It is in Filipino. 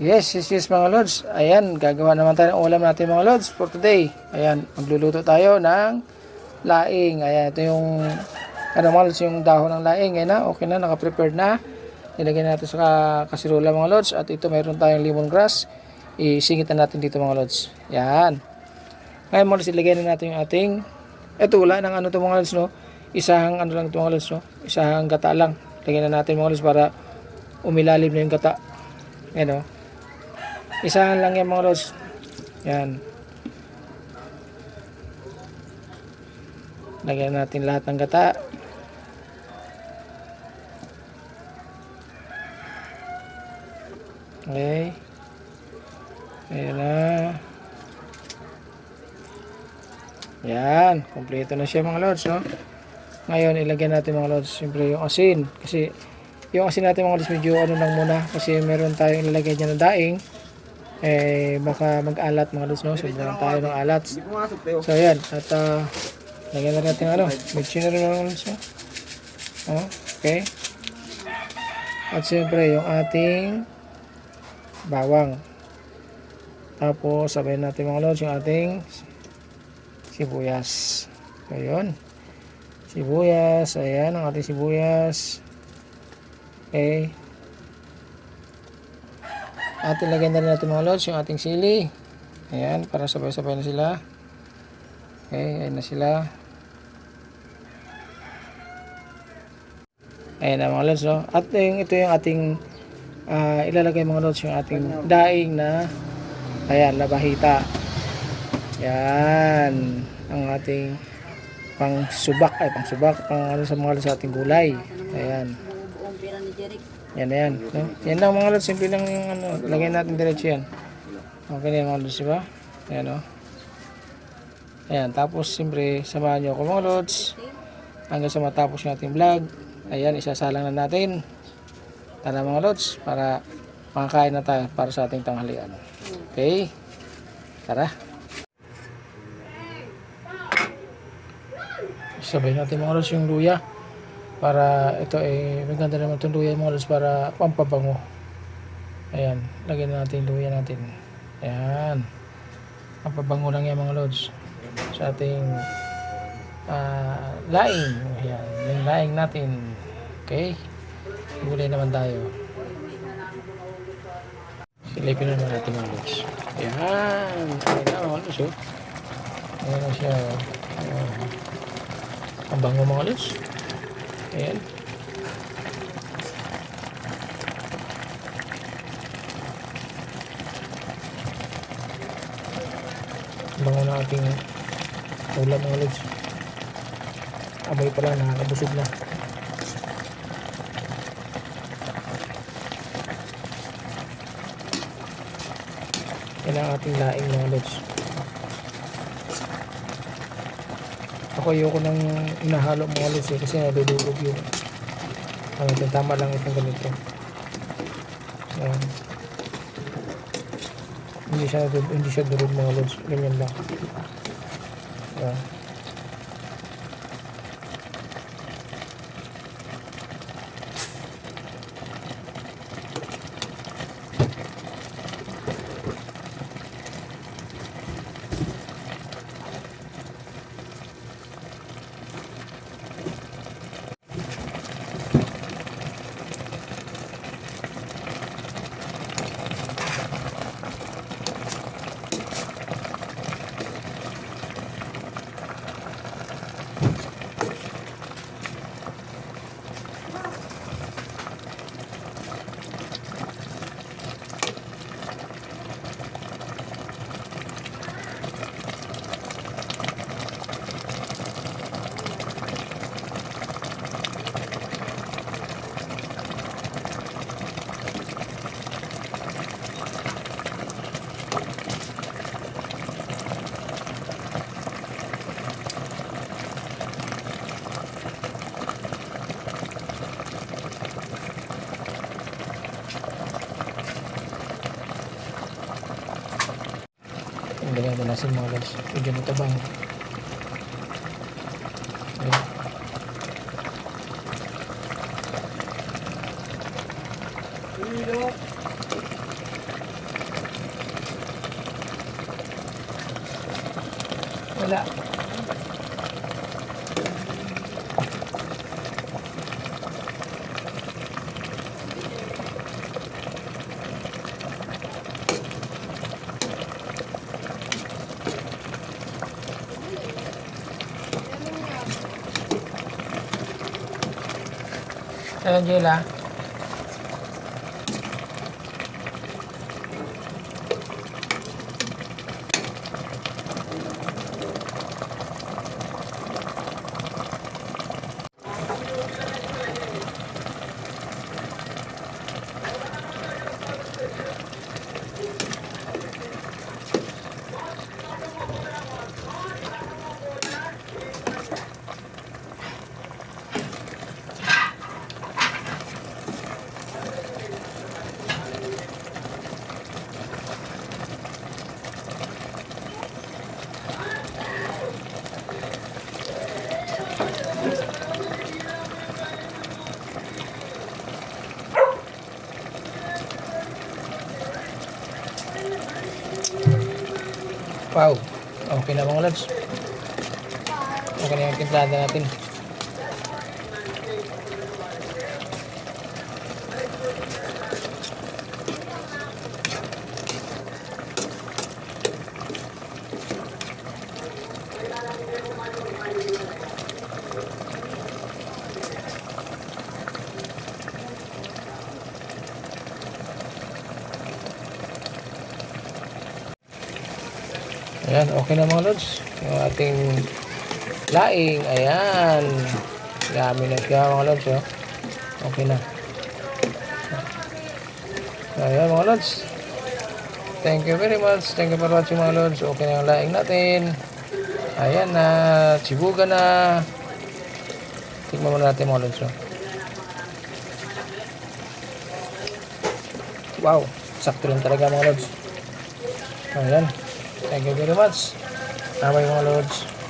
Yes, mga lods. Ayan, gagawa naman tayo ng ulam natin mga lods for today. Ayan, magluluto tayo ng laing. Ayan, ito yung mga lods, yung dahon ng laing. Ayan na, okay na, naka-prepared na. Nilagyan natin sa kasirula mga lods. At ito mayroon tayong lemongrass. Isingit na natin dito mga lods. Ayan. Ngayon mga lods, ilagay na natin yung ating, ito wala ng ano ito mga lods, no? Isang ano lang ito mga lods, no? Isang gata lang. Lagyan na natin mga lods para umilalim na yung gata. Ayan, no? Isahan lang yan mga lods. Yan. Lagyan natin lahat ng gata. Okay. Ayan na. Yan. Kompleto na siya mga lods, no? Ngayon, ilagay natin mga lods, siyempre yung asin. Kasi yung asin natin mga lods, medyo ano lang muna. Kasi meron tayong ilalagay dyan na daing. Baka mag-alat mga lods, no? Sobrang tayo ng alat. So ayan, at lagyan na natin ano, mixin na rin mga lods, no? Okay. At siyempre yung ating bawang. Tapos sabayin natin mga lods yung ating sibuyas. So yun, sibuyas. Ayan ang ating sibuyas. Okay. At ilagay na rin natin mga lods yung ating sili. Ayan, para sabay-sabay na sila. Okay, ayan na sila. Ayan na mga lods, no? At ito yung ating ilalagay mga lods, yung ating daing na, ayan, labahita. Ayan, ang ating pang subak, pang ano sa mga lods sa ating gulay. Ayan. Yan na yan, no? Yan lang mga lods, simple lang yung ano, lagyan natin diretso yan. Okay na yung mga lods, diba? Ayan, no? Ayan, tapos siyempre samahan nyo ako mga lods hanggang sa matapos yung ating vlog. Ayan, isasalang na natin. Tara mga lods, para makakain na tayo para sa ating tanghalian. Okay, tara. Sabay natin mga lods yung luya. Para ito maganda naman itong luya mga lods para pampabango. Ayan, lagyan natin yung luya natin. Ayan, pampabango lang yan mga lods sa ating laing. Ayan, yung laing natin. Okay, gulay naman tayo. Silipin naman natin mga lods. Ayan, ayan na mga lods, oh. Ayan na siya. Ang bango mga lods. Ayan. Bango na ating ulam mga lods. Amoy pala, nakakabusog na. Yan ang ating laing mga lods. Ako ayoko nang inahalo mga lods kasi nadudurog yung tama lang itong ganito. Hindi siya durog mga lods, ganyan lang. Lagyan ko nasin mga lods. Medyo matabang. Ayan. Ayan, Jela. Wow. Okay na mga lods. Okay na yung timplada natin. Ayan, okay na mga lods. Yung ating laing, ayan. Yummy na siya mga lods, oh. Okay na. Ayan mga lods. Thank you very much. Thank you for watching mga lods. Okay na yung laing natin. Ayan na. Sibugan na. Tignan muna natin mga lods, oh. Wow. Sakto lang talaga mga lods. Ayan. Thank you very much. Bye mga lods.